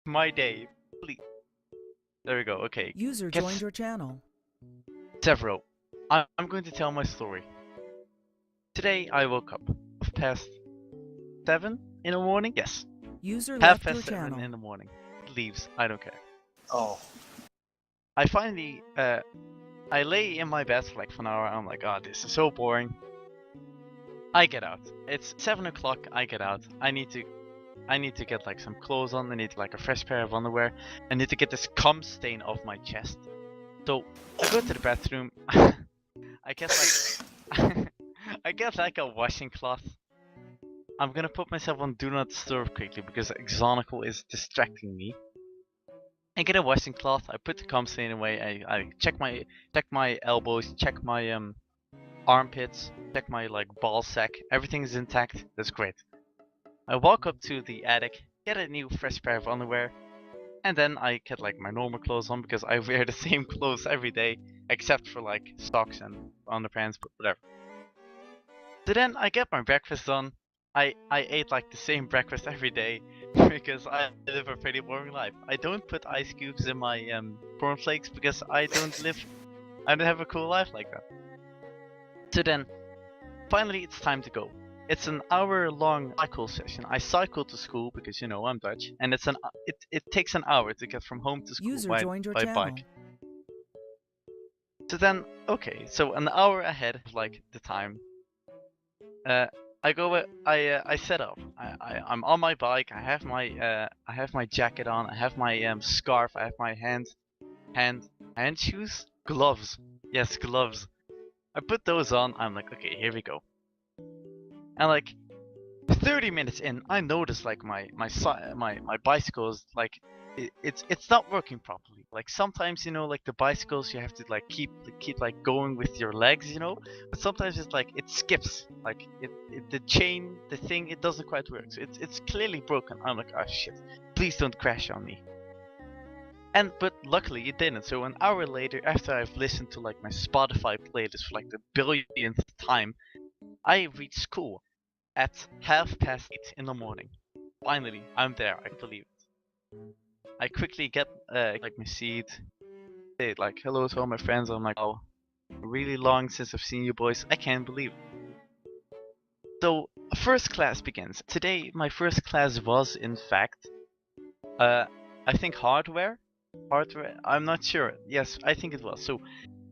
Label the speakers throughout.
Speaker 1: my day. Please. There we go. Okay.
Speaker 2: User
Speaker 1: Guess
Speaker 2: joined your channel.
Speaker 1: several. I'm going to tell my story. Today I woke up past 7 in the morning. Yes,
Speaker 2: User
Speaker 1: half
Speaker 2: left your
Speaker 1: past 7
Speaker 2: channel.
Speaker 1: in the morning. It leaves. I don't care.
Speaker 3: Oh.
Speaker 1: I finally I lay in my bed for like an hour. I'm like, oh, this is so boring. I get out. It's 7 o'clock. I get out. I need to get like some clothes on. I need like a fresh pair of underwear. I need to get this cum stain off my chest. So I go to the bathroom. I get like I get like a washing cloth. I'm gonna put myself on do not disturb quickly because Exonical is distracting me. I get a washing cloth. I put the cum stain away. I check my elbows. Check my armpits. Check my like ball sack. Everything is intact. That's great. I walk up to the attic, get a new fresh pair of underwear, and then I get like my normal clothes on because I wear the same clothes every day, except for like socks and underpants, but whatever. So then I get my breakfast on. I ate like the same breakfast every day because I live a pretty boring life. I don't put ice cubes in my cornflakes because I don't have a cool life like that. So then, finally it's time to go. It's an hour-long cycle session. I cycle to school because, you know, I'm Dutch, and it takes an hour to get from home to school
Speaker 2: User
Speaker 1: by
Speaker 2: joined your
Speaker 1: bike.
Speaker 2: channel.
Speaker 1: So then, okay, so an hour ahead of like the time, I set up. I'm on my bike. I have my jacket on. I have my scarf. I have my hand shoes, gloves. Yes, gloves. I put those on. I'm like, okay, here we go. And like 30 minutes in, I notice like my bicycle is like it's not working properly. Like sometimes, you know, like the bicycles you have to like keep like going with your legs, you know. But sometimes it's like it skips. Like the chain, the thing, it doesn't quite work. So it's clearly broken. I'm like, oh shit! Please don't crash on me. But luckily it didn't. So an hour later, after I've listened to like my Spotify playlist for like the billionth time, I reach school at 8:30 in the morning. Finally, I'm there. I can't believe it. I quickly get like my seat, say like hello to all my friends. I'm like, oh, really long since I've seen you boys. I can't believe it. So first class begins. Today my first class was in fact, I think hardware. I'm not sure. Yes, I think it was. So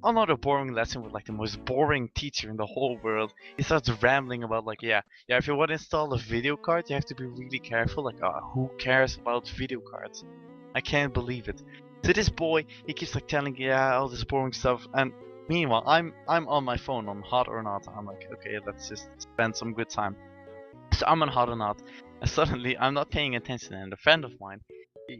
Speaker 1: another boring lesson with like the most boring teacher in the whole world. He starts rambling about like, yeah, if you want to install a video card, you have to be really careful. Like, who cares about video cards? I can't believe it. So this boy, he keeps like telling, yeah, all this boring stuff, and meanwhile, I'm on my phone on Hot or Not. I'm like, okay, let's just spend some good time. So I'm on Hot or Not, and suddenly I'm not paying attention, and a friend of mine,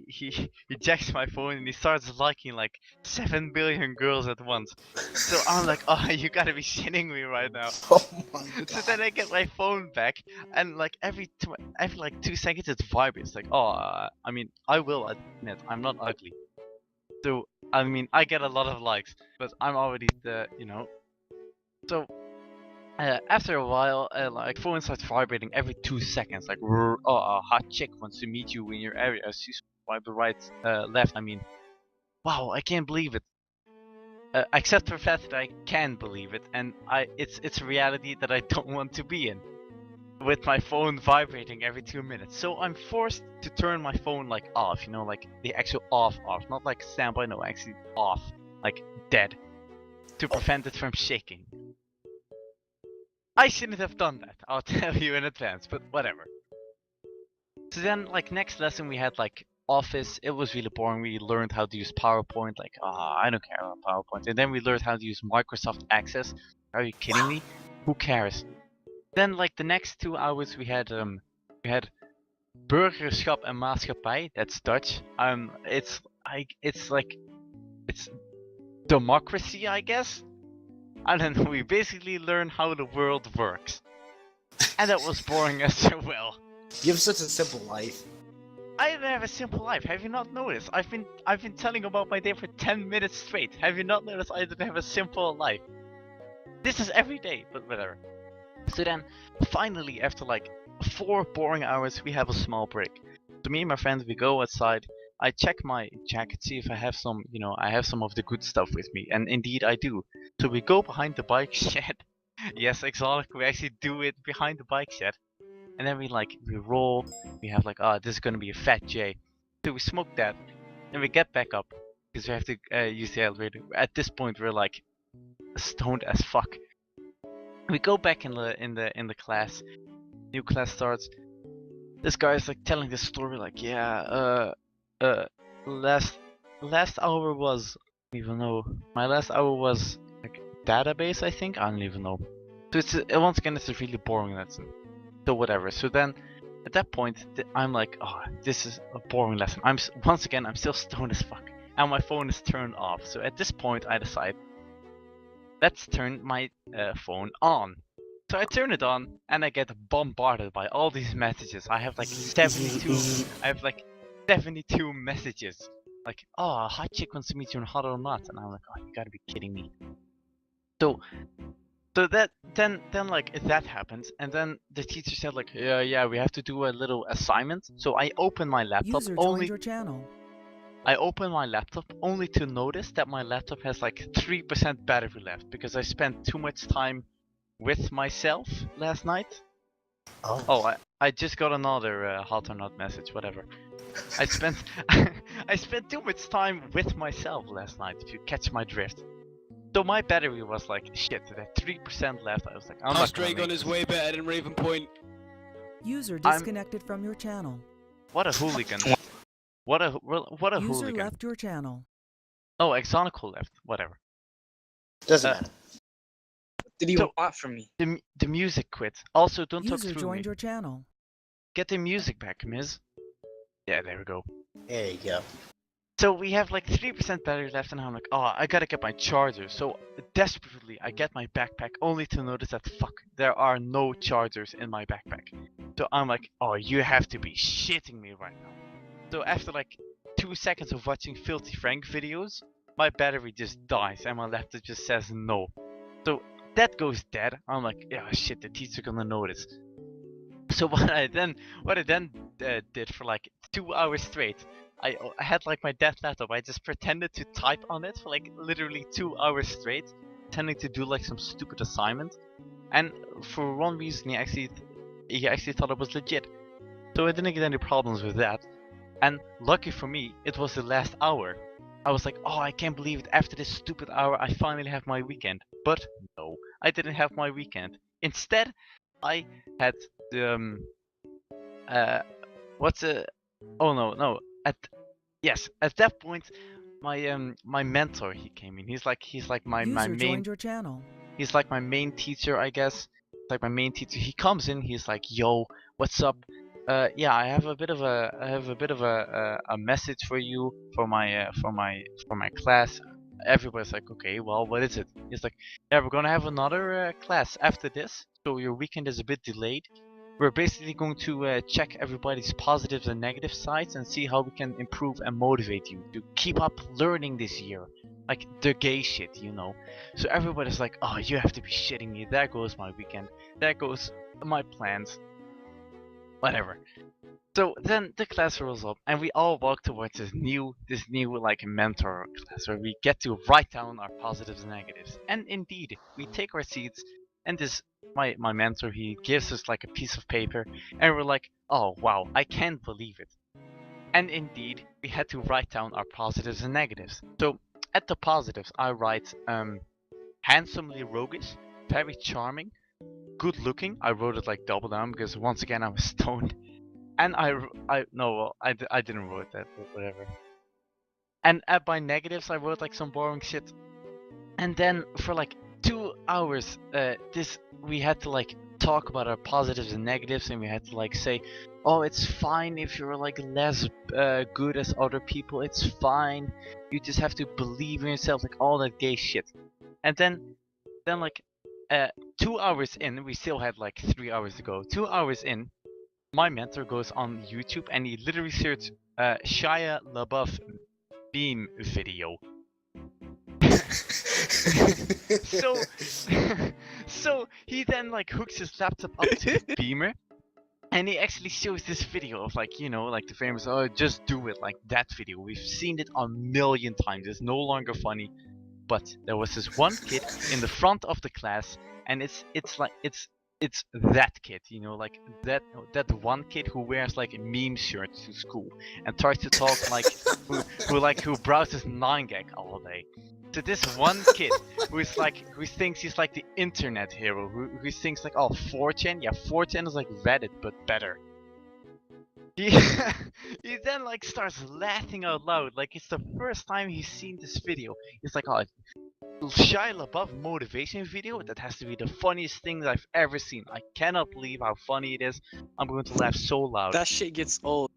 Speaker 1: he jacks my phone and he starts liking like 7 billion girls at once. So I'm like, oh, you gotta be shitting me right now.
Speaker 3: Oh my god.
Speaker 1: So then I get my phone back, and like every like 2 seconds it vibrates. Like, oh, I mean, I will admit I'm not ugly. So I mean, I get a lot of likes, but I'm already the, you know. So after a while, like phone starts vibrating every 2 seconds. Like, oh, a hot chick wants to meet you in your area. She swipe right, left. I mean, wow, I can't believe it. Except for the fact that I can believe it, and it's a reality that I don't want to be in. With my phone vibrating every 2 minutes, so I'm forced to turn my phone like off. You know, like the actual off, not like standby. No, actually off, like dead, to prevent it from shaking. I shouldn't have done that, I'll tell you in advance, but whatever. So then, like, next lesson we had, like, Office. It was really boring. We learned how to use PowerPoint, like, I don't care about PowerPoint. And then we learned how to use Microsoft Access. Are you kidding me? Who cares? Then, like, the next 2 hours we had Burgerschap en Maatschappij. That's Dutch. It's democracy, I guess? I don't know, we basically learn how the world works. And that was boring as well.
Speaker 3: You have such a simple life.
Speaker 1: I don't have a simple life, have you not noticed? I've been telling about my day for 10 minutes straight. Have you not noticed I don't have a simple life? This is every day, but whatever. So then, finally, after like 4 boring hours, we have a small break. So me and my friends, we go outside, I check my jacket, see if I have some, I have some of the good stuff with me, and indeed I do. So we go behind the bike shed. Yes, exotic. We actually do it behind the bike shed, and then we roll. We have like, oh, this is gonna be a fat J. So we smoke that, and we get back up because we have to use the elevator. At this point, we're like stoned as fuck. We go back in the class. New class starts. This guy's like telling this story, like, yeah, last hour was, I don't even know. My last hour was like database, I think. I don't even know. So it's once again, it's a really boring lesson. So whatever. So then, at that point, I'm like, oh, this is a boring lesson. Once again, I'm still stoned as fuck, and my phone is turned off. So at this point, I decide, let's turn my phone on. So I turn it on, and I get bombarded by all these messages. I have like 72. I have like 72 messages. Like, oh, a hot chick wants to meet you in hotornot, and I'm like, oh, you gotta be kidding me. So that then like that happens, and then the teacher said like, yeah, we have to do a little assignment. So I open my laptop
Speaker 2: Your channel.
Speaker 1: I open my laptop only to notice that my laptop has like 3% battery left because I spent too much time with myself last night. Oh, I just got another hot or not message, whatever. I spent I spent too much time with myself last night, if you catch my drift. So my battery was like, shit, that 3% left. I was like, I'm not gonna make
Speaker 4: on his way better than Raven Point.
Speaker 2: User disconnected from your channel.
Speaker 1: What a hooligan. What a
Speaker 2: User
Speaker 1: hooligan.
Speaker 2: left your channel.
Speaker 1: Oh, Exonical left, whatever.
Speaker 3: Doesn't matter.
Speaker 5: What did you want from me?
Speaker 1: The music quit. Also, don't talk
Speaker 2: User
Speaker 1: through
Speaker 2: joined
Speaker 1: me.
Speaker 2: your channel.
Speaker 1: Get the music back, Miz. Yeah, there we go.
Speaker 3: There you go.
Speaker 1: So we have like 3% battery left, and I'm like, oh, I gotta get my charger. So desperately, I get my backpack, only to notice that, fuck, there are no chargers in my backpack. So I'm like, oh, you have to be shitting me right now. So after like 2 seconds of watching Filthy Frank videos, my battery just dies, and my laptop just says no. So that goes dead. I'm like, yeah, shit, the teacher's gonna notice. So what I then did for like 2 hours straight, I had like my dead laptop. I just pretended to type on it for like literally 2 hours straight, pretending to do like some stupid assignment. And for one reason, he actually thought it was legit. So I didn't get any problems with that. And lucky for me, it was the last hour. I was like, oh, I can't believe it. After this stupid hour, I finally have my weekend. But no, I didn't have my weekend. Instead, I had the at that point, my mentor, he came in. He's like my main.
Speaker 2: Joined your channel.
Speaker 1: He's like my main teacher, I guess. Like my main teacher. He comes in. He's like, yo, what's up? Yeah, I have a bit of a message for you for my class. Everybody's like, okay, well, what is it? He's like, yeah, we're gonna have another class after this, so your weekend is a bit delayed. We're basically going to check everybody's positives and negative sides and see how we can improve and motivate you to keep up learning this year. Like the gay shit, you know. So everybody's like, oh, you have to be shitting me. There goes my weekend. There goes my plans. Whatever. So then the class rolls up, and we all walk towards this new like mentor class where we get to write down our positives and negatives. And indeed, we take our seats, and my mentor, he gives us like a piece of paper, and we're like, oh wow, I can't believe it. And indeed, we had to write down our positives and negatives. So at the positives, I write handsomely roguish, very charming, good looking. I wrote it like double down because once again I was stoned. And I didn't write that, but whatever. And at my negatives, I wrote like some boring shit. And then for like 2 hours, we had to like talk about our positives and negatives, and we had to like say, oh, it's fine if you're like less good as other people. It's fine. You just have to believe in yourself, like all that gay shit. And then like 2 hours in, we still had like 3 hours to go. 2 hours in, my mentor goes on YouTube and he literally searches Shia LaBeouf beam video. so he then like hooks his laptop up to the beamer, And he actually shows this video of like, you know, like the famous, oh, just do it, like that video. We've seen it a million times. It's no longer funny. But there was this one kid in the front of the class, and it's that kid, you know, like that one kid who wears like meme shirts to school and tries to talk like who browses 9gag all day. To this one kid who thinks he's like the internet hero, who thinks like, oh, 4chan, yeah, 4chan is like Reddit but better. He, he then like starts laughing out loud, like it's the first time he's seen this video. He's like, oh, Shia LaBeouf motivation video, that has to be the funniest thing that I've ever seen. I cannot believe how funny it is. I'm going to laugh so loud.
Speaker 5: That shit gets old.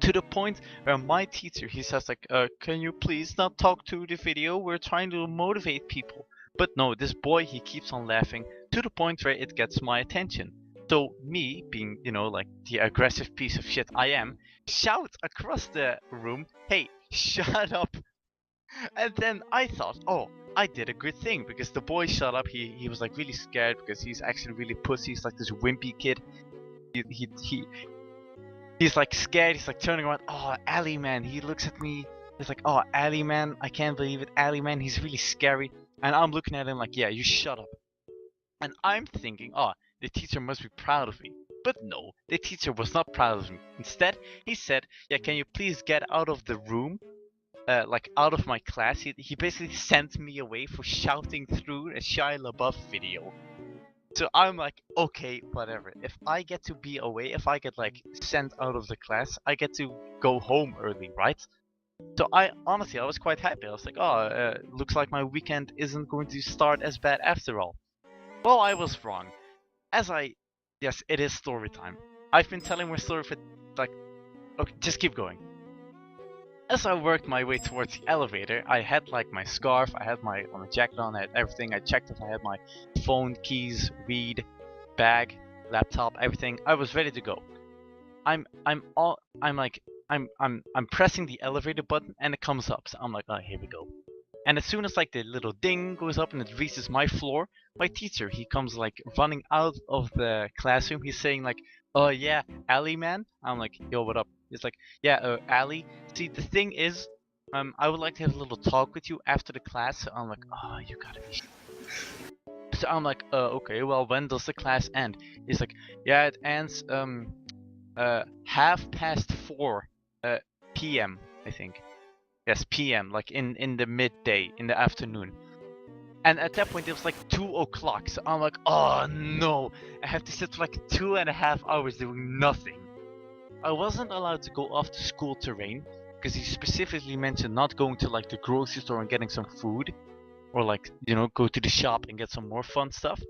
Speaker 1: To the point where my teacher, he says like, can you please not talk to the video? We're trying to motivate people. But no, this boy, he keeps on laughing to the point where it gets my attention. So me, being, you know, like the aggressive piece of shit I am, shout across the room, hey, shut up. And then I thought, oh, I did a good thing, because the boy shut up. He was like really scared because he's actually really pussy. He's like this wimpy kid. He's like scared. He's like turning around. Oh, aliman. He looks at me. He's like, oh, aliman. I can't believe it. Aliman. He's really scary. And I'm looking at him like, yeah, you shut up. And I'm thinking, oh, the teacher must be proud of me. But no, the teacher was not proud of me. Instead, he said, yeah, can you please get out of the room? Like out of my class. He basically sent me away for shouting through a Shia LaBeouf video. So I'm like, okay, whatever. If I get to be away, if I get like sent out of the class, I get to go home early, right? So I honestly, I was quite happy. I was like, oh, looks like my weekend isn't going to start as bad after all. Well, I was wrong. Yes, it is story time. I've been telling my story for like, okay, just keep going. As I worked my way towards the elevator, I had like my scarf, I had my jacket on, I had everything. I checked if I had my phone, keys, weed, bag, laptop, everything. I was ready to go. I'm pressing the elevator button and it comes up. So I'm like, oh, here we go. And as soon as like the little ding goes up and it reaches my floor, my teacher, he comes like running out of the classroom. He's saying like, oh yeah, Ali man. I'm like, yo, what up? He's like, yeah, Ali. See, the thing is, I would like to have a little talk with you after the class. So I'm like, oh, you gotta be. So I'm like, okay, well, when does the class end? He's like, yeah, it ends 4:30 p.m. I think. Yes, p.m. like in the midday, in the afternoon. And at that point it was like 2 o'clock. So I'm like, oh no, I have to sit for like 2.5 hours doing nothing. I wasn't allowed to go off the school terrain because he specifically mentioned not going to like the grocery store and getting some food, or like, you know, go to the shop and get some more fun stuff.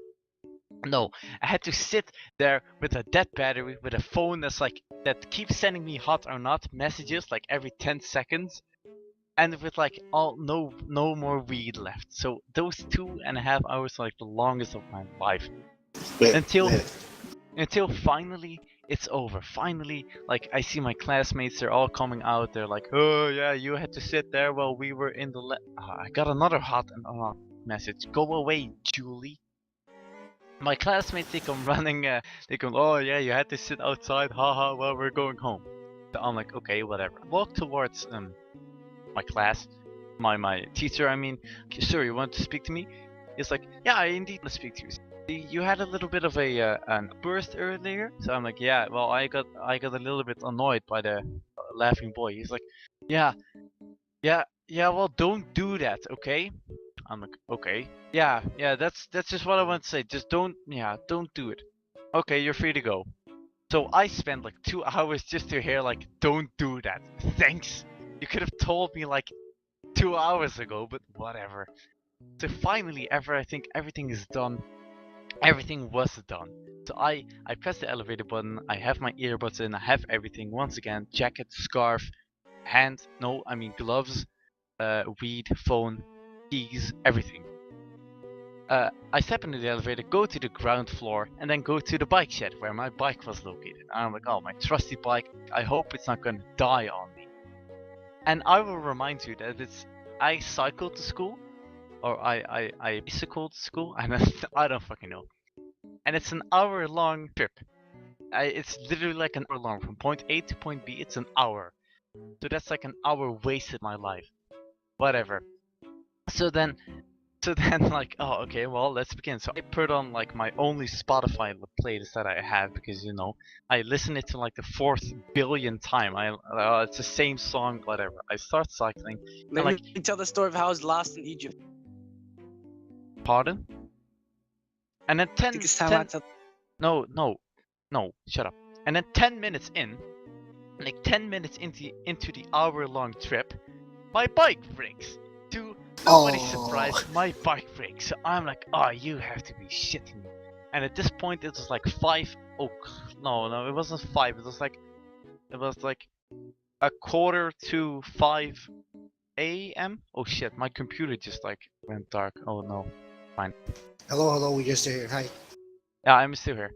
Speaker 1: No, I had to sit there with a dead battery, with a phone that keeps sending me hot or not messages like every 10 seconds, and with like no more weed left. So those 2.5 hours are like the longest of my life. Until finally it's over. Finally, like I see my classmates, they're all coming out. They're like, oh yeah, you had to sit there while we were in the I got another hot message. Go away, Julie. My classmates, they come running, they come, oh yeah, you had to sit outside, haha, well, we're going home. So I'm like, okay, whatever. Walk towards my class, my teacher, I mean, sir, you want to speak to me? He's like, yeah, I indeed want to speak to you. You had a little bit of a an burst earlier, so I'm like, yeah, well, I got a little bit annoyed by the laughing boy. He's like, yeah, well, don't do that, okay? I'm like, okay, yeah, that's just what I want to say. Just don't do it. Okay, you're free to go. So I spent like 2 hours just to hear like, don't do that. Thanks. You could have told me like 2 hours ago, but whatever. So finally, I think everything is done. Everything was done. So I press the elevator button, I have my earbuds in, I have everything once again, jacket, scarf, gloves, weed, phone, keys, everything. I step into the elevator, go to the ground floor, and then go to the bike shed where my bike was located. And I'm like, oh, my trusty bike, I hope it's not gonna die on me. And I will remind you that I cycled to school, or I bicycled to school, and I don't fucking know. And it's an hour-long trip. it's literally like an hour long from point A to point B. It's an hour, so that's like an hour wasted my life. Whatever. So then, like, oh, okay, well, let's begin. So I put on like my only Spotify playlist that I have because I listen it to like the 4th billion time. It's the same song, whatever. I start cycling.
Speaker 5: Let
Speaker 1: like,
Speaker 5: me tell the story of how I was lost in Egypt.
Speaker 1: Pardon? And then 10,
Speaker 5: Take this time
Speaker 1: 10
Speaker 5: out to-
Speaker 1: no, shut up. And then 10 minutes in, like 10 minutes into the hour-long trip, my bike breaks. To nobody's surprise, my bike breaks. So I'm like, oh, you have to be shitting me. And at this point, it was like 5. Oh, no, it wasn't 5. It was like a quarter to 5 a.m. Oh shit, my computer just like went dark. Oh no, fine.
Speaker 3: Hello, we just here. Hi.
Speaker 1: Yeah, I'm still here.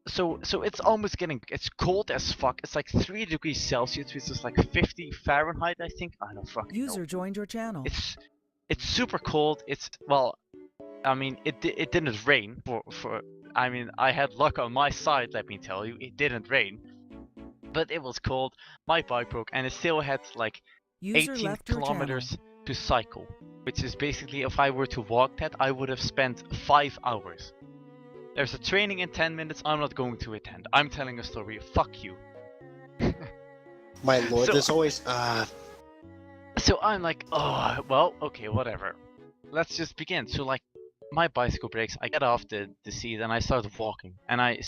Speaker 1: So it's almost it's cold as fuck. It's like 3 degrees Celsius, which is like 50 Fahrenheit, I think. I don't fucking know.
Speaker 2: User joined your channel.
Speaker 1: It's super cold. I mean, it didn't rain I mean, I had luck on my side, let me tell you. It didn't rain. But it was cold. My bike broke and it still had like
Speaker 2: User
Speaker 1: 18
Speaker 2: left your
Speaker 1: kilometers
Speaker 2: channel.
Speaker 1: to cycle, which is basically if I were to walk that, I would have spent 5 hours. There's a training in 10 minutes. I'm not going to attend. I'm telling a story. Fuck you.
Speaker 3: My lord,
Speaker 1: So-
Speaker 3: there's always
Speaker 1: So I'm like, oh, well, okay, whatever. Let's just begin. So like, my bicycle breaks. I get off the seat and I start walking. And I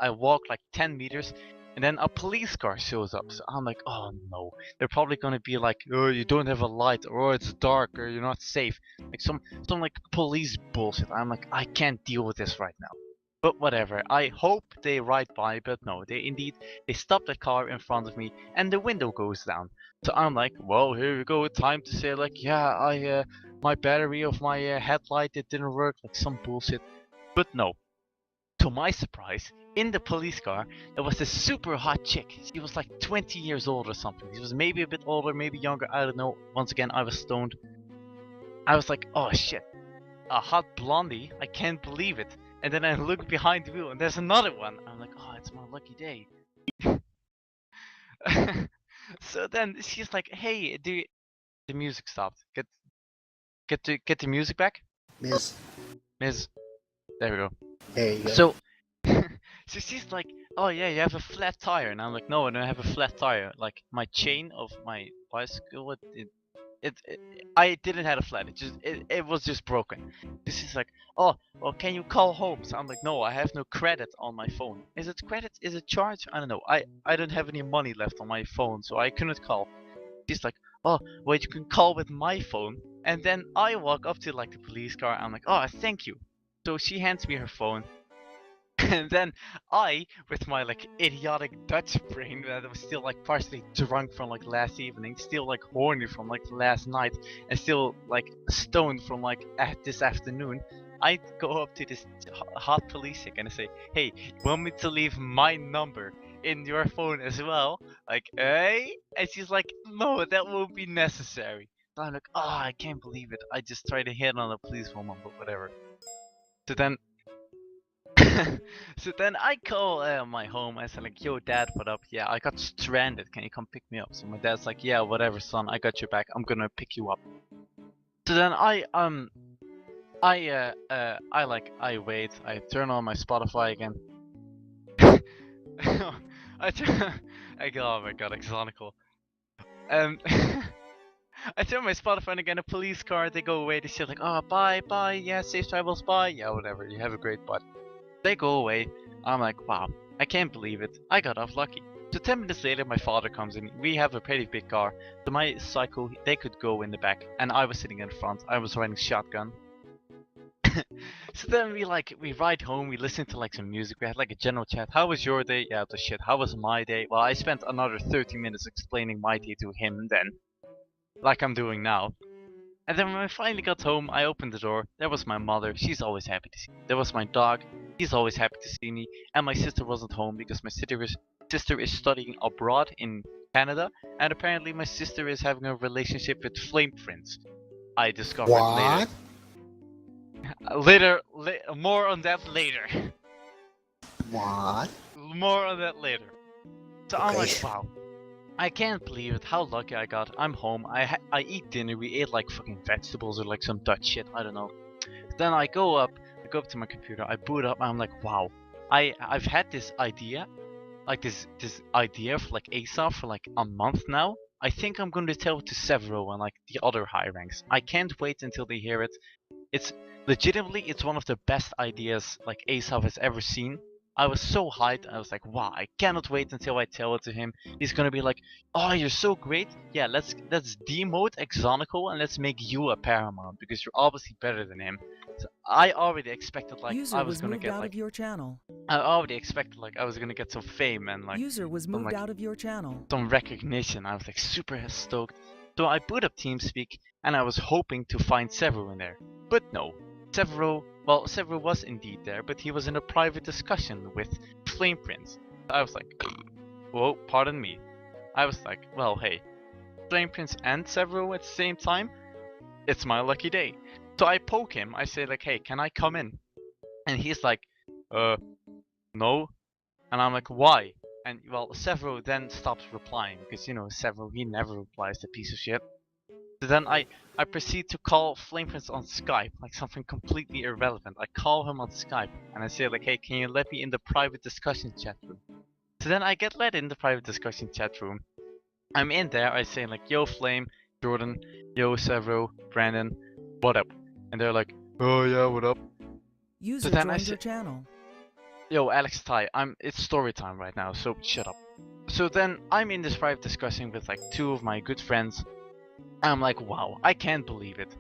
Speaker 1: walk like 10 meters. And then a police car shows up. So I'm like, oh no. They're probably gonna be like, oh, you don't have a light, or oh, it's dark, or you're not safe. Like some like police bullshit. I'm like, I can't deal with this right now. But whatever. I hope they ride by, but no. They stop the car in front of me, and the window goes down. So I'm like, well, here we go. Time to say like, yeah, my battery of my headlight, it didn't work. Like some bullshit. But no. To my surprise, in the police car, there was this super hot chick. She was like 20 years old or something. She was maybe a bit older, maybe younger, I don't know. Once again, I was stoned. I was like, oh shit, a hot blondie, I can't believe it. And then I look behind the wheel and there's another one. I'm like, oh, it's my lucky day. So then she's like, hey, the music stopped. Get the music back?
Speaker 3: Miss.
Speaker 1: There we go.
Speaker 3: There you go.
Speaker 1: So, so she's like, oh yeah, you have a flat tire. And I'm like, no, I don't have a flat tire. Like, my chain of my bicycle, I didn't have a flat. It was just broken. This is like, oh, well, can you call home? So I'm like, no, I have no credit on my phone. Is it credit? Is it charge? I don't know. I don't have any money left on my phone, so I couldn't call. She's like, oh, wait, you can call with my phone. And then I walk up to like the police car. I'm like, oh, thank you. So she hands me her phone. And then I, with my like idiotic Dutch brain that was still like partially drunk from like last evening, still like horny from like last night, and still like stoned from like this afternoon, I go up to this hot police chick and I say, hey, you want me to leave my number in your phone as well? Like, hey? And she's like, no, that won't be necessary. So I'm like, oh, I can't believe it. I just tried to hit on a policewoman, but whatever. So then so then I call my home. I said like, yo dad, what up? Yeah, I got stranded. Can you come pick me up? So my dad's like, yeah, whatever son, I got your back. I'm gonna pick you up. So then I wait. I turn on my Spotify again. Oh my god, exonical. I turn my Spotify on again. A police car. They go away. They say like, oh bye, yeah, safe travels, bye. Yeah, whatever. You have a great bud. They go away. I'm like, wow, I can't believe it. I got off lucky. So 10 minutes later, my father comes in. We have a pretty big car. So my cycle, they could go in the back. And I was sitting in front. I was riding shotgun. So then we ride home. We listen to like some music. We had like a general chat. How was your day? Yeah, it was shit. How was my day? Well, I spent another 30 minutes explaining my day to him then. Like I'm doing now. And then when I finally got home, I opened the door. There was my mother. She's always happy to see me. There was my dog. He's always happy to see me. And my sister wasn't home because my sister is studying abroad in Canada. And apparently my sister is having a relationship with Flame Prince. I discovered
Speaker 3: What?
Speaker 1: later. More on that later.
Speaker 3: What?
Speaker 1: More on that later. So I'm like,
Speaker 3: Okay.
Speaker 1: wow. I can't believe it, how lucky I got. I'm home, I eat dinner, we ate like fucking vegetables or like some Dutch shit, I don't know. Then I go up to my computer, I boot up, and I'm like, wow. I've had this idea, like this idea for like ASAP for like a month now. I think I'm going to tell it to Severo and like the other high ranks. I can't wait until they hear it. It's legitimately, it's one of the best ideas like ASAP has ever seen. I was so hyped. I was like, wow, I cannot wait until I tell it to him. He's gonna be like, oh, you're so great. Yeah, let's demote Exonical and let's make you a Paramount because you're obviously better than him. So I already expected like
Speaker 2: User
Speaker 1: I was
Speaker 2: was
Speaker 1: gonna
Speaker 2: moved
Speaker 1: get
Speaker 2: out
Speaker 1: like
Speaker 2: of your channel.
Speaker 1: I already expected like I was gonna get some fame and like
Speaker 2: User was
Speaker 1: some
Speaker 2: moved
Speaker 1: like
Speaker 2: out of your channel.
Speaker 1: some recognition. I was like super stoked. So I boot up TeamSpeak and I was hoping to find Severo in there. But no. Severo was indeed there, but he was in a private discussion with Flame Prince. I was like, whoa, pardon me. I was like, well, hey, Flame Prince and Severo at the same time? It's my lucky day. So I poke him, I say like, hey, can I come in? And he's like, no. And I'm like, why? And well, Severo then stops replying because you know Severo, he never replies to piece of shit. So then I proceed to call Flame Prince on Skype, like something completely irrelevant. I call him on Skype and I say like, hey, can you let me in the private discussion chat room? So then I get let in the private discussion chat room. I'm in there, I say like, yo Flame, Jordan, yo Severo, Brandon, what up? And they're like, oh yeah, what up?
Speaker 2: User
Speaker 1: then I
Speaker 2: joined
Speaker 1: say-
Speaker 2: your channel.
Speaker 1: Yo, Alex Ty, it's story time right now, so shut up. So then I'm in this private discussion with like two of my good friends. And I'm like, wow, I can't believe it.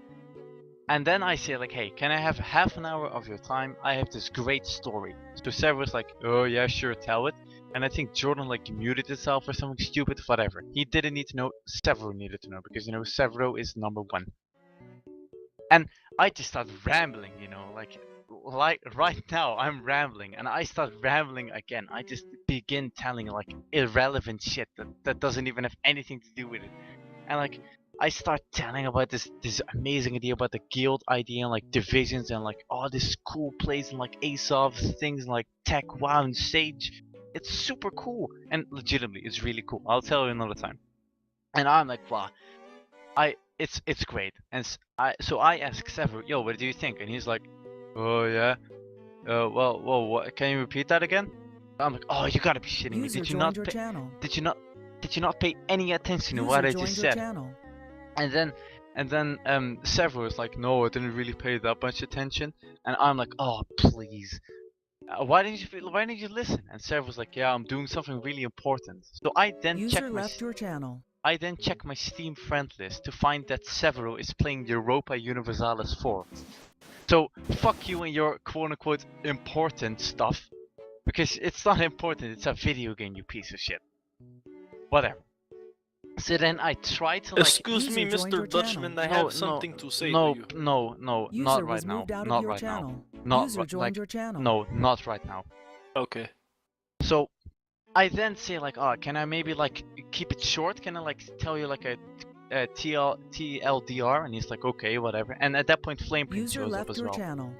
Speaker 1: And then I say like, hey, can I have half an hour of your time? I have this great story. So Sarah was like, oh yeah, sure, tell it. And I think Jordan like muted himself or something stupid, whatever. He didn't need to know, Severo needed to know, because you know, Severo is number one. And I just started rambling, you know, like right now I'm rambling and I start rambling again. I just begin telling like irrelevant shit that doesn't even have anything to do with it. And like I start telling about this amazing idea about the guild idea and like divisions and like all this cool place and like Aesop's things and like Tech WoW and Sage. It's super cool and legitimately it's really cool. I'll tell you another time. And I'm like, wow, it's great. And so I ask Sever, yo, what do you think? And he's like, oh yeah, well, what? Can you repeat that again? I'm like, oh, you gotta be shitting me.
Speaker 2: User
Speaker 1: Did you
Speaker 2: joined
Speaker 1: not?
Speaker 2: your channel.
Speaker 1: Did you not pay any attention to what
Speaker 2: User
Speaker 1: I
Speaker 2: joined
Speaker 1: just
Speaker 2: your
Speaker 1: said?
Speaker 2: channel.
Speaker 1: And then Sever was like, no, I didn't really pay that much attention. And I'm like, oh please. Why didn't you listen? And Sever was like, yeah, I'm doing something really important. So I then
Speaker 2: User left your channel.
Speaker 1: I then check my Steam friend list to find that Severo is playing Europa Universalis 4. So fuck you and your quote-unquote important stuff, because it's not important, it's a video game, you piece of shit. Whatever. So then I try to like...
Speaker 6: Excuse me,
Speaker 2: User joined your
Speaker 6: Mr. Dutchman, I
Speaker 1: No,
Speaker 6: have
Speaker 1: no,
Speaker 6: something to say
Speaker 1: no,
Speaker 6: to you.
Speaker 1: no, not
Speaker 2: User
Speaker 1: right
Speaker 2: was
Speaker 1: now,
Speaker 2: moved out of
Speaker 1: not
Speaker 2: your
Speaker 1: right now.
Speaker 2: channel.
Speaker 1: Not
Speaker 2: User joined
Speaker 1: like,
Speaker 2: your channel.
Speaker 1: no, not right now.
Speaker 6: Okay.
Speaker 1: So I then say like, oh, can I maybe like keep it short? Can I like tell you like a TLDR? And he's like, okay, whatever. And at that point, Flame Prince
Speaker 2: User
Speaker 1: shows up
Speaker 2: left
Speaker 1: as
Speaker 2: your
Speaker 1: well.
Speaker 2: channel.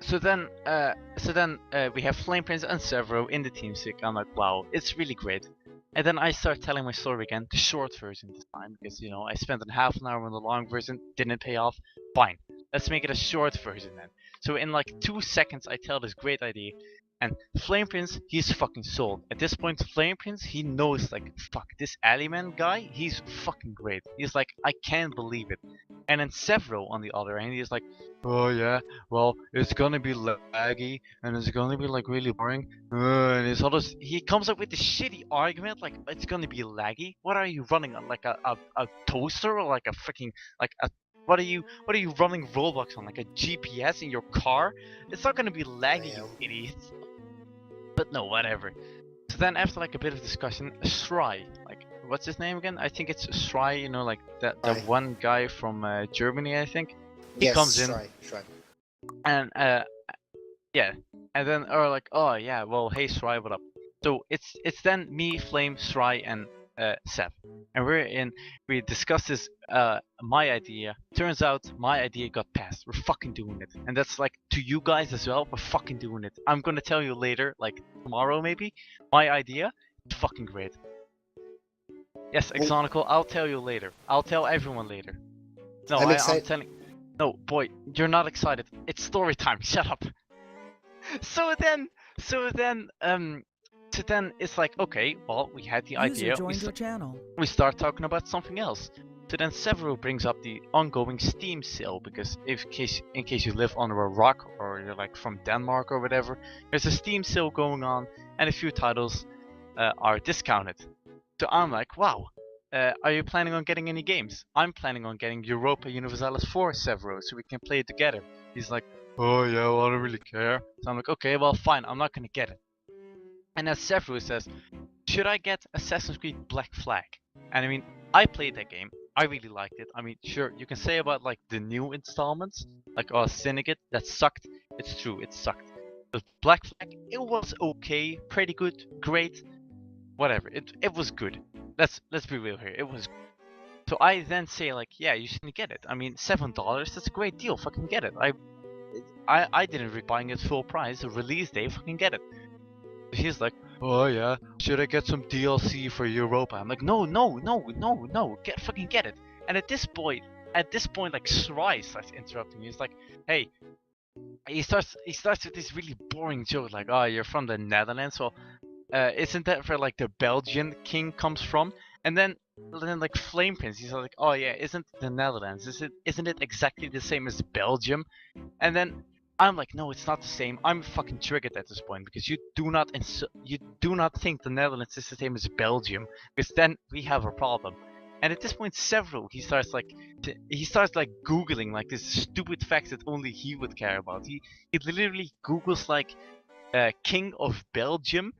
Speaker 1: So then we have Flame Prince and Severo in the TeamSpeak. I'm like, wow, it's really great. And then I start telling my story again, the short version this time, because you know I spent a half an hour on the long version, didn't pay off. Fine, let's make it a short version then. So in like 2 seconds, I tell this great idea, and Flame Prince, he's fucking sold. At this point, Flame Prince, he knows like, fuck, this aliman guy, he's fucking great. He's like, I can't believe it. And then Severo on the other end, he's like, oh yeah, well, it's gonna be laggy, and it's gonna be like really boring, and his other, he comes up with this shitty argument, like, it's gonna be laggy? What are you running on, like a toaster, or like a freaking, like a, what are you running Roblox on, like a GPS in your car? It's not gonna be laggy, you idiots. But no, whatever. So then after like a bit of discussion, Shry, like, what's his name again? I think it's Shry, you know, like the
Speaker 3: Shry.
Speaker 1: one guy from Germany, I think. He
Speaker 3: Yes,
Speaker 1: comes in,
Speaker 3: try.
Speaker 1: and yeah, and then like, oh yeah, well, hey Shry, what up? So it's then me, Flame, Shry, and Seb, and we discussed this. My idea. Turns out my idea got passed. We're fucking doing it, and that's like to you guys as well. We're fucking doing it. I'm gonna tell you later, like tomorrow maybe. My idea. It's fucking great. Yes, Exonical. I'll tell you later. I'll tell everyone later. No,
Speaker 3: I'm
Speaker 1: I'm
Speaker 3: excited.
Speaker 1: telling. No, boy, you're not excited. It's story time. Shut up. So then, it's like, okay, well, we had the idea.
Speaker 2: User joined your channel.
Speaker 1: We start talking about something else. So then Several brings up the ongoing Steam sale because in case you live under a rock or you're like from Denmark or whatever, there's a Steam sale going on and a few titles are discounted. So I'm like, wow, are you planning on getting any games? I'm planning on getting Europa Universalis 4, Several, so we can play it together. He's like, oh yeah, well, I don't really care. So I'm like, okay, well fine, I'm not gonna get it. And as Several says, should I get Assassin's Creed Black Flag? And I mean, I played that game. I really liked it. I mean, sure, you can say about like the new installments, like Syndicate, that sucked. It's true, it sucked. But Black Flag, it was okay, pretty good, great, whatever. It was good. Let's be real here. It was. So I then say like, yeah, you shouldn't get it. I mean, $7, that's a great deal. Fucking get it. I didn't regret buying it full price. Release day, fucking get it. He's like, oh yeah, should I get some DLC for Europa? I'm like, no, fucking get it. And at this point, like Sry starts interrupting me. He's like, hey, he starts with this really boring joke, like, oh, you're from the Netherlands, well, isn't that where like the Belgian king comes from? And then like Flame Prince, he's like, oh yeah, isn't the Netherlands? Isn't it exactly the same as Belgium? And then I'm like, no, it's not the same. I'm fucking triggered at this point because you do not think the Netherlands is the same as Belgium, because then we have a problem. And at this point, he starts like googling like this stupid facts that only he would care about. He literally googles like King of Belgium.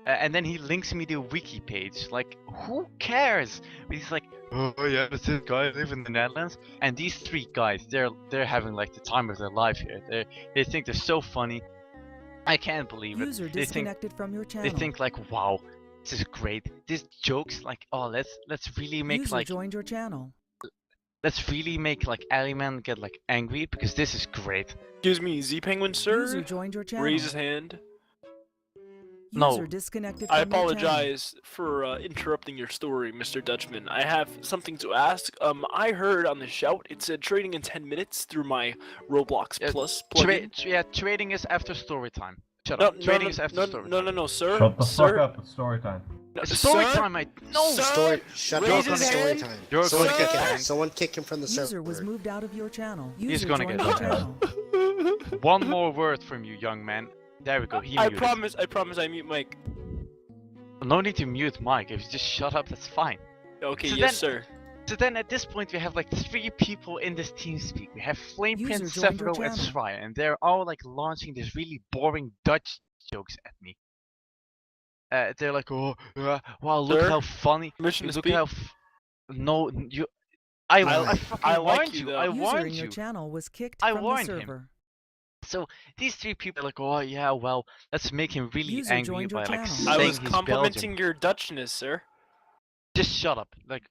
Speaker 1: And then he links me to a wiki page. Like, who cares? But he's like, oh yeah, that's this guy live in the Netherlands. And these three guys, they're having like the time of their life here. They think they're so funny. I can't believe it.
Speaker 2: User disconnected from your channel.
Speaker 1: They think like, wow, this is great. These jokes, like, oh, let's really make
Speaker 2: User
Speaker 1: like
Speaker 2: joined your channel.
Speaker 1: let's really make like aliman get like angry because this is great.
Speaker 4: Excuse me, Z Penguin,
Speaker 2: User
Speaker 4: sir?
Speaker 2: joined your channel.
Speaker 4: Raise his hand.
Speaker 1: No.
Speaker 2: User disconnected
Speaker 4: I
Speaker 2: from your channel.
Speaker 4: apologize for interrupting your story, Mr. Dutchman. I have something to ask. I heard on the shout it said trading in 10 minutes through my Roblox Plus plugin.
Speaker 1: Trading is after story time. Shut
Speaker 4: No,
Speaker 1: up. Trading is after story time.
Speaker 4: no, sir.
Speaker 6: Shut the
Speaker 4: sir,
Speaker 6: fuck up, it's story time.
Speaker 4: No,
Speaker 1: Story
Speaker 4: sir,
Speaker 1: time, no.
Speaker 4: Sir,
Speaker 3: Shut
Speaker 4: raise
Speaker 3: up on
Speaker 4: his
Speaker 3: story
Speaker 4: hand.
Speaker 3: time.
Speaker 1: You're
Speaker 3: Someone
Speaker 1: going
Speaker 3: kick
Speaker 1: to
Speaker 3: him.
Speaker 1: get
Speaker 3: Someone kick him from the
Speaker 2: User
Speaker 3: server.
Speaker 2: was moved out of your channel.
Speaker 1: He's
Speaker 2: User
Speaker 1: gonna
Speaker 2: joined
Speaker 1: get
Speaker 2: your
Speaker 1: banned.
Speaker 2: channel.
Speaker 1: One more word from you, young man. There we go. He
Speaker 4: I
Speaker 1: muted.
Speaker 4: promise I mute Mike.
Speaker 1: No need to mute Mike. If you just shut up, that's fine.
Speaker 4: Okay,
Speaker 1: So
Speaker 4: yes,
Speaker 1: then-
Speaker 4: sir.
Speaker 1: So then at this point we have like 3 people in this team speak. We have Flame
Speaker 2: User
Speaker 1: Prince,
Speaker 2: joined your
Speaker 1: Severo, and
Speaker 2: channel.
Speaker 1: Sry, and they're all like launching this really boring Dutch jokes at me. They're like, oh, wow, look
Speaker 4: Sir,
Speaker 1: how funny.
Speaker 4: Permission to
Speaker 1: Look
Speaker 4: speak.
Speaker 1: how. No, you. I
Speaker 3: like-
Speaker 1: fucking
Speaker 4: I like
Speaker 1: warned
Speaker 4: you,
Speaker 1: you.
Speaker 4: though.
Speaker 1: I
Speaker 2: User in
Speaker 1: warned
Speaker 2: your
Speaker 1: you.
Speaker 2: channel was kicked
Speaker 1: I
Speaker 2: from the
Speaker 1: warned him.
Speaker 2: server.
Speaker 1: So these 3 people are like, oh yeah, well, let's make him really
Speaker 2: User
Speaker 1: angry
Speaker 2: joined your
Speaker 1: by like
Speaker 2: channel.
Speaker 4: I
Speaker 1: saying
Speaker 4: was
Speaker 1: he's
Speaker 4: complimenting
Speaker 1: Belgian.
Speaker 4: your Dutchness, sir.
Speaker 1: Just shut up. Like,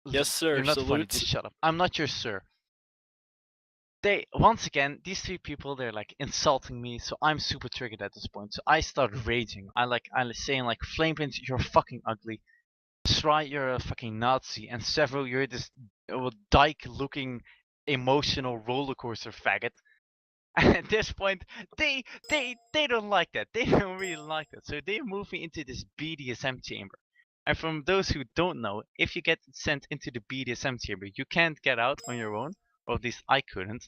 Speaker 4: Yes, sir.
Speaker 1: you're not funny.
Speaker 4: Salute.
Speaker 1: Just shut up. I'm not your sir. They once again, these 3 people, they're like insulting me, so I'm super triggered at this point. So I start raging. I'm saying like, Flame Prince, you're fucking ugly. Sry, you're a fucking Nazi, and Severo, you're this dyke-looking emotional roller coaster faggot. And at this point, they don't like that. They don't really like that. So they move me into this BDSM chamber. And from those who don't know, if you get sent into the BDSM chamber, you can't get out on your own, or at least I couldn't.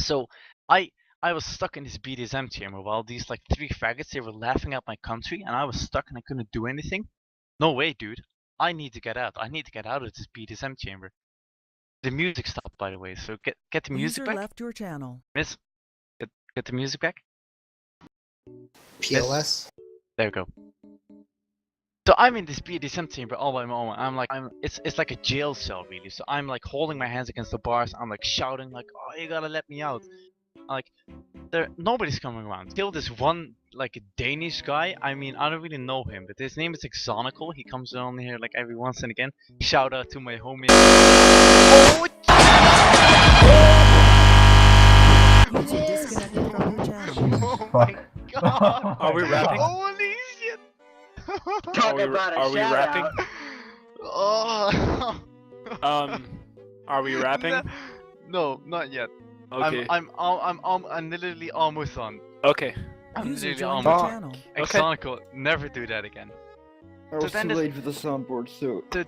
Speaker 1: So I was stuck in this BDSM chamber while these like 3 faggots, they were laughing at my country, and I was stuck and I couldn't do anything. No way, dude. I need to get out. I need to get out of this BDSM chamber. The music stopped, by the way, so get the music
Speaker 2: User
Speaker 1: back.
Speaker 2: left your channel.
Speaker 1: Miss, get the music back.
Speaker 3: PLS.
Speaker 1: There we go. So I'm in this BDSM chamber all by my own. It's like a jail cell really. So I'm like holding my hands against the bars. I'm like shouting like, oh, you gotta let me out. like, nobody's coming around. Till this one like a Danish guy. I mean, I don't really know him, but his name is Exonical. He comes on here like every once and again. Shout out to my homie. Oh,
Speaker 2: User disconnected from your channel.
Speaker 1: oh my god!
Speaker 4: Are we rapping?
Speaker 1: Holy shit!
Speaker 4: Are we rapping?
Speaker 1: Oh.
Speaker 4: Are we rapping?
Speaker 1: No, not yet.
Speaker 4: Okay.
Speaker 1: I'm literally almost on.
Speaker 4: Okay.
Speaker 1: I'm
Speaker 2: User
Speaker 1: literally
Speaker 2: joined your
Speaker 1: almost.
Speaker 2: channel.
Speaker 1: Exonical, never do that again.
Speaker 6: I was
Speaker 1: then
Speaker 6: too
Speaker 1: this-
Speaker 6: late for the soundboard, so...
Speaker 1: So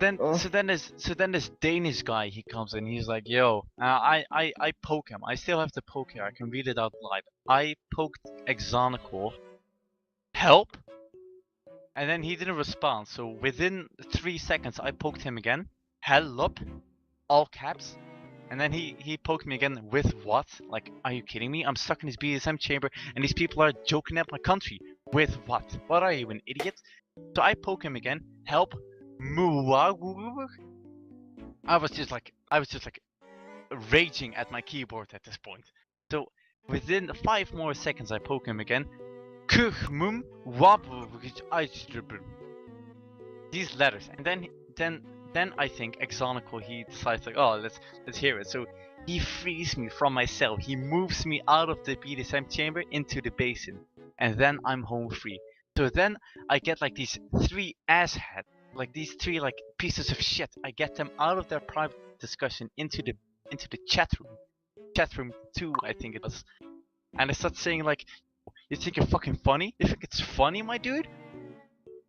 Speaker 1: then this Danish guy, he comes in. He's like, "Yo, I poke him. I still have the poke here. I can read it out loud. I poked Exonical. Help." And then he didn't respond. So within 3 seconds, I poked him again. Help, all caps. And then he poked me again with what? Like, are you kidding me? I'm stuck in this BDSM chamber, and these people are joking at my country. With what? What are you, an idiot? So I poke him again. Help. I was just like raging at my keyboard at this point. So within 5 more seconds, I poke him again. These letters, and then I think Exonical, he decides like, oh, let's hear it. So he frees me from my cell. He moves me out of the BDSM chamber into the basin, and then I'm home free. So then I get like these 3 assheads, like these 3 like pieces of shit. I get them out of their private discussion into the chat room 2, I think it was, and I start saying like, "You think you're fucking funny? You think it's funny, my dude?"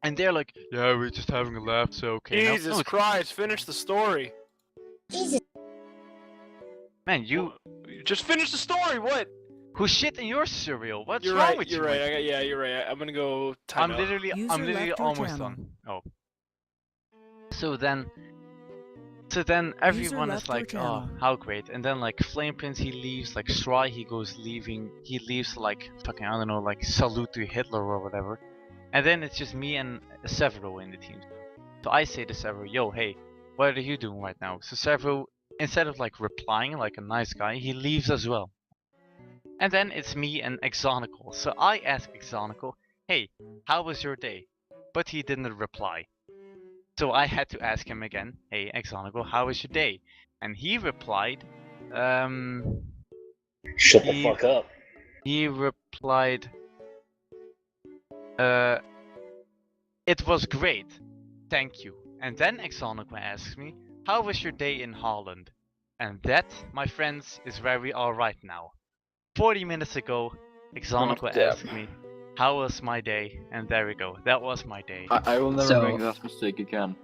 Speaker 1: And they're like, "Yeah, we're just having a laugh, so okay." Now-
Speaker 4: Jesus
Speaker 1: no,
Speaker 4: Christ! Finish the story.
Speaker 1: man, you
Speaker 4: Just finish the story. What?
Speaker 1: who shit in your cereal? What's
Speaker 4: You're
Speaker 1: wrong
Speaker 4: right.
Speaker 1: with
Speaker 4: You're
Speaker 1: you?
Speaker 4: right.
Speaker 1: man?
Speaker 4: Yeah, you're right. I'm gonna go. Time
Speaker 1: I'm
Speaker 4: out.
Speaker 1: literally
Speaker 2: User left your
Speaker 1: almost
Speaker 2: channel.
Speaker 1: done. Oh. So then everyone
Speaker 2: left
Speaker 1: is
Speaker 2: your
Speaker 1: like, "Oh,
Speaker 2: channel.
Speaker 1: how great!" And then like Flame Prince, he leaves. Like Stry, he leaves like fucking, I don't know, like salute to Hitler or whatever. And then it's just me and Severo in the team. So I say to Severo, "Yo, hey, what are you doing right now?" So Severo, instead of like replying like a nice guy, he leaves as well. And then it's me and Exonical. So I ask Exonical, "Hey, how was your day?" But he didn't reply. So I had to ask him again, "Hey, Exonical, how was your day?" And he replied,
Speaker 7: Shut
Speaker 1: He-
Speaker 7: the fuck up.
Speaker 1: he replied, "It was great, thank you." And then Exonical asked me, "How was your day in Holland?" And that, my friends, is where we are right now. 40 minutes ago, Exonical
Speaker 6: damn.
Speaker 1: asked me, "How was my day?" And there we go. That was my day.
Speaker 6: I will never
Speaker 8: So-
Speaker 6: make that mistake again.